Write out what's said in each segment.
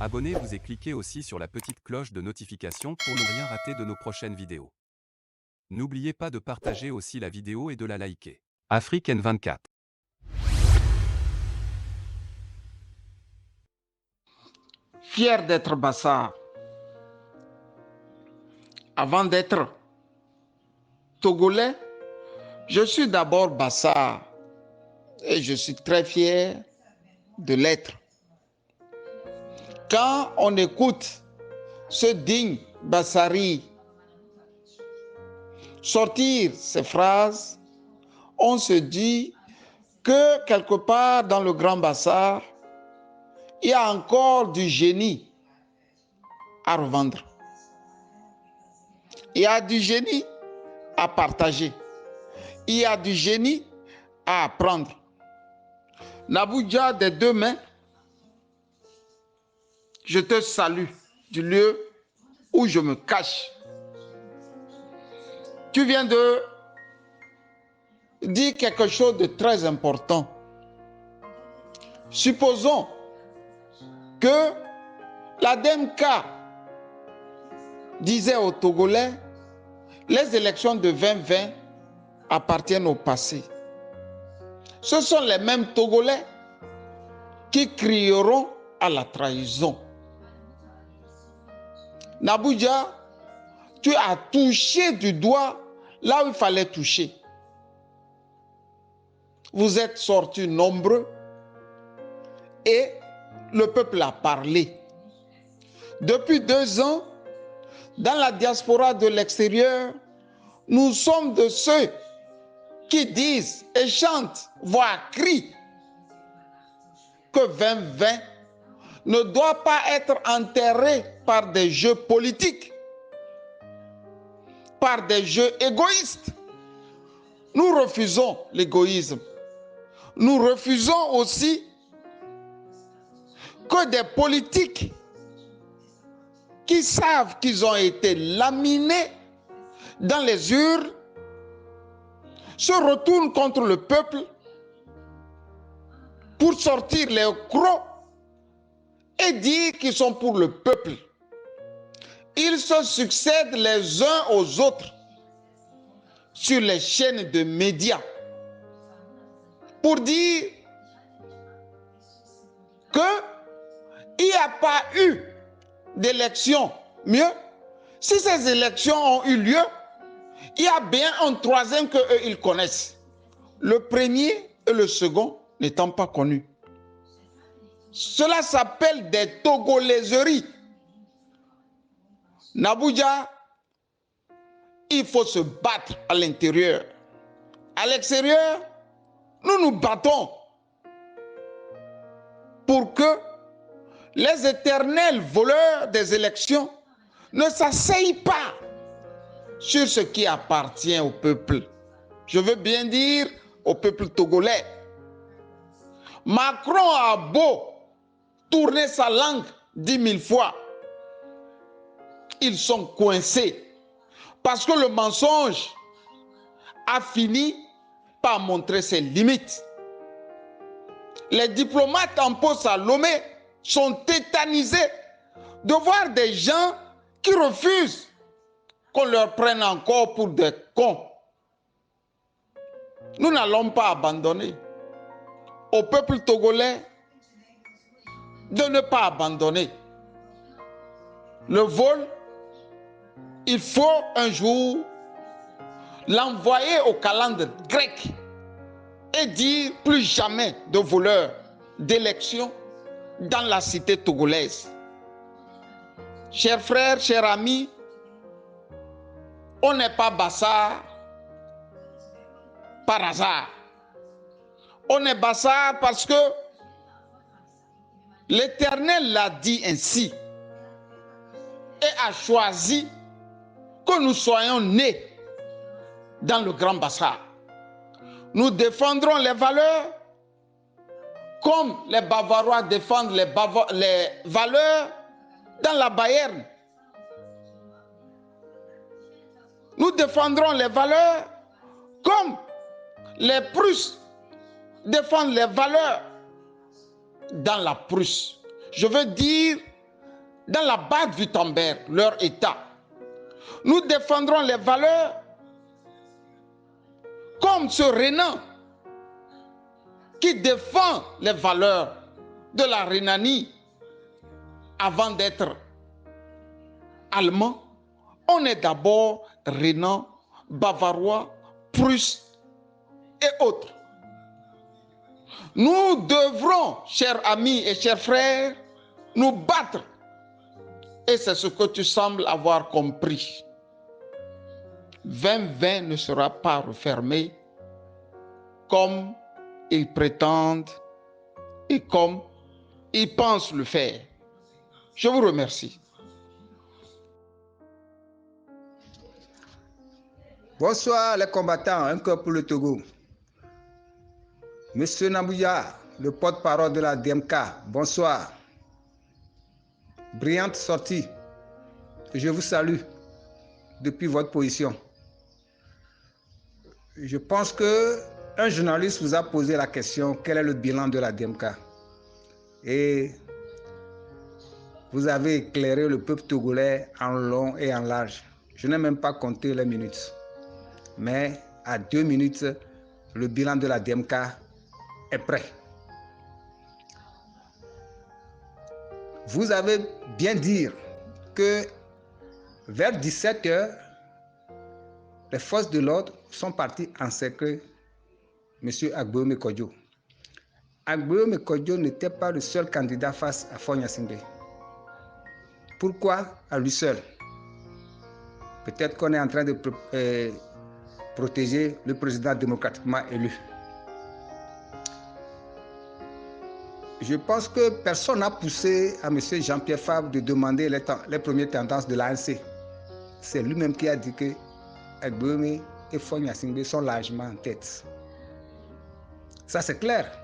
Abonnez-vous et cliquez aussi sur la petite cloche de notification pour ne rien rater de nos prochaines vidéos. N'oubliez pas de partager aussi la vidéo et de la liker. Afrique N24. Fier d'être Bassar. Avant d'être Togolais, je suis d'abord Bassar et je suis très fier de l'être. Quand on écoute ce digne Bassari sortir ces phrases, on se dit que quelque part dans le Grand Bassar, il y a encore du génie à revendre. Il y a du génie à partager. Il y a du génie à apprendre. Nabouja, des deux mains, je te salue du lieu où je me cache. Tu viens de dire quelque chose de très important. Supposons que la DMK disait aux Togolais, les élections de 2020 appartiennent au passé. Ce sont les mêmes Togolais qui crieront à la trahison. Nabouja, tu as touché du doigt là où il fallait toucher. Vous êtes sortis nombreux et le peuple a parlé. Depuis 2 ans, dans la diaspora de l'extérieur, nous sommes de ceux qui disent et chantent, voire crient, que 2020 ne doit pas être enterré par des jeux politiques, par des jeux égoïstes. Nous refusons l'égoïsme. Nous refusons aussi que des politiques qui savent qu'ils ont été laminés dans les urnes se retournent contre le peuple pour sortir les crocs et dire qu'ils sont pour le peuple. Ils se succèdent les uns aux autres sur les chaînes de médias pour dire qu'il n'y a pas eu d'élection. Mieux, si ces élections ont eu lieu, il y a bien un troisième qu'eux, ils connaissent. Le premier et le second n'étant pas connus. Cela s'appelle des togolaiseries. Nabouja, il faut se battre à l'intérieur. À l'extérieur, nous nous battons pour que les éternels voleurs des élections ne s'asseyent pas sur ce qui appartient au peuple. Je veux bien dire au peuple togolais. Macron a beau tourner sa langue 10 000 fois. Ils sont coincés parce que le mensonge a fini par montrer ses limites. Les diplomates en poste à Lomé sont tétanisés de voir des gens qui refusent qu'on leur prenne encore pour des cons. Nous n'allons pas abandonner. Au peuple togolais de ne pas abandonner. Le vol, il faut un jour l'envoyer au calendrier grec et dire plus jamais de voleurs d'élections dans la cité togolaise. Chers frères, chers amis, on n'est pas Bassar par hasard. On est Bassar parce que l'Éternel l'a dit ainsi et a choisi que nous soyons nés dans le Grand Bassar. Nous défendrons les valeurs comme les Bavarois défendent les valeurs dans la Bayerne. Nous défendrons les valeurs comme les Prusses défendent les valeurs dans la Prusse. Je veux dire dans la Bade-Württemberg, leur État. Nous défendrons les valeurs comme ce Rhénan qui défend les valeurs de la Rhénanie avant d'être allemand. On est d'abord Rhénan, Bavarois, Prusse et autres. Nous devrons, chers amis et chers frères, nous battre. Et c'est ce que tu sembles avoir compris. 2020 ne sera pas refermé comme ils prétendent et comme ils pensent le faire. Je vous remercie. Bonsoir les combattants, un cœur pour le Togo. Monsieur Nambouya, le porte-parole de la DMK, bonsoir. Brillante sortie. Je vous salue depuis votre position. Je pense que un journaliste vous a posé la question, quel est le bilan de la DMK? Et vous avez éclairé le peuple togolais en long et en large. Je n'ai même pas compté les minutes. Mais à 2 minutes, le bilan de la DMK est prêt. Vous avez bien dit que vers 17 h, les forces de l'ordre sont parties encercler M. Agboyome Kodjo. Agboyome Kodjo n'était pas le seul candidat face à Faure Gnassingbé. Pourquoi à lui seul? Peut-être qu'on est en train de protéger le président démocratiquement élu. Je pense que personne n'a poussé à M. Jean-Pierre Fabre de demander les premières tendances de l'ANC. C'est lui-même qui a dit que Agboyome et Faure Gnassingbé sont largement en tête. Ça c'est clair.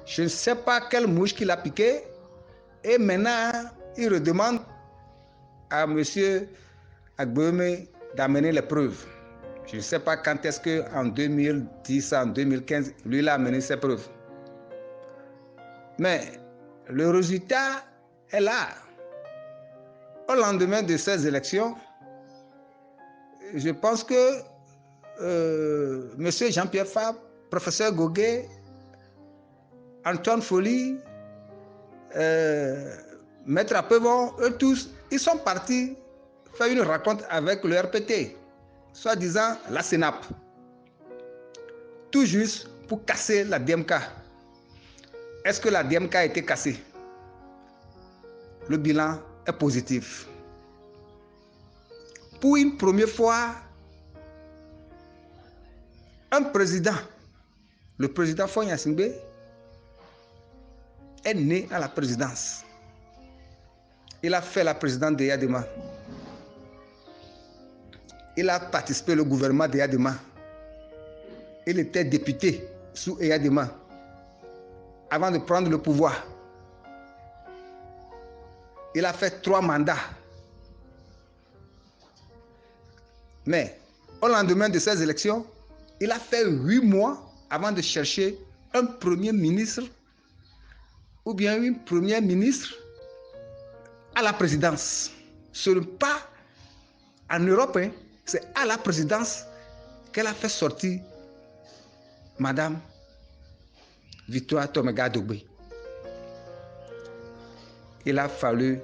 Je ne sais pas quelle mouche qu'il a piqué et maintenant il redemande à M. Agboyome d'amener les preuves. Je ne sais pas quand est-ce qu'en 2010, en 2015, lui il a amené ses preuves. Mais le résultat est là. Au lendemain de ces élections, je pense que M. Jean-Pierre Fabre, professeur Goguet, Antoine Folly, Maître Apevon, eux tous, ils sont partis faire une rencontre avec le RPT, soi-disant la CENAP, tout juste pour casser la DMK. Est-ce que la DMK a été cassée? Le bilan est positif. Pour une première fois, un président, le président Faure Gnassingbé, est né à la présidence. Il a fait la présidence de Yadema. Il a participé au gouvernement de Yadema. Il était député sous Yadema avant de prendre le pouvoir. Il a fait 3 mandats. Mais au lendemain de ces élections, il a fait 8 mois avant de chercher un premier ministre ou bien une première ministre à la présidence. Ce n'est pas en Europe, hein, c'est à la présidence qu'elle a fait sortir Madame Victoire Tomega-Dogbe. Il a fallu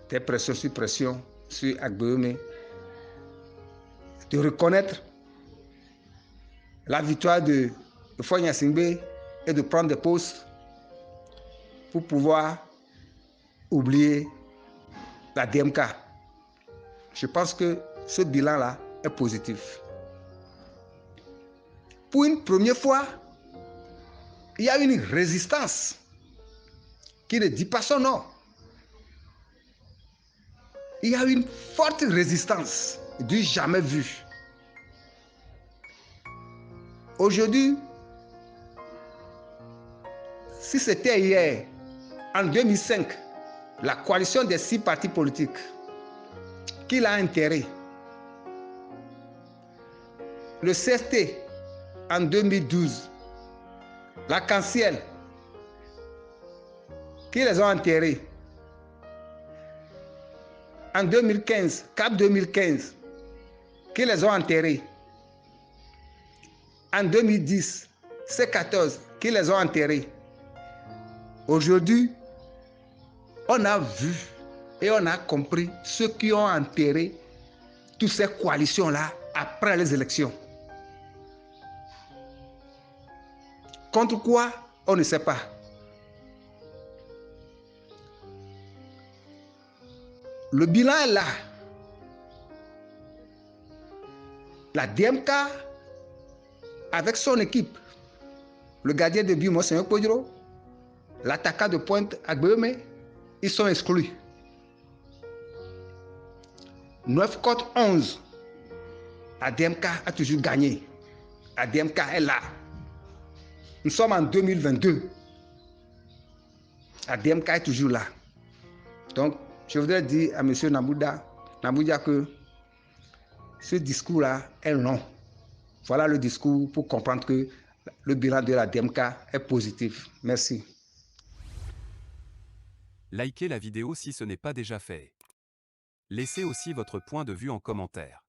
des pressions sur pression sur Agboyome de reconnaître la victoire de Faure Gnassingbé et de prendre des postes pour pouvoir oublier la DMK. Je pense que ce bilan-là est positif. Pour une première fois, il y a une résistance qui ne dit pas son nom. Il y a une forte résistance du jamais vu. Aujourd'hui, si c'était hier, en 2005, la coalition des 6 partis politiques qui l'a enterré, le CST en 2012, la Canciel qui les ont enterrés, en 2015, CAP 2015, qui les ont enterrés. En 2010, C14, qui les ont enterrés. Aujourd'hui, on a vu et on a compris ceux qui ont enterré toutes ces coalitions-là après les élections. Contre quoi? On ne sait pas. Le bilan est là. La DMK, avec son équipe, le gardien de but, Monseigneur Podro, l'attaquant de pointe Agbeme, ils sont exclus. 9 contre 11. La DMK a toujours gagné. La DMK est là. Nous sommes en 2022. La DMK est toujours là. Donc, je voudrais dire à M. Naboudia que ce discours-là est long. Voilà le discours pour comprendre que le bilan de la DMK est positif. Merci. Likez la vidéo si ce n'est pas déjà fait. Laissez aussi votre point de vue en commentaire.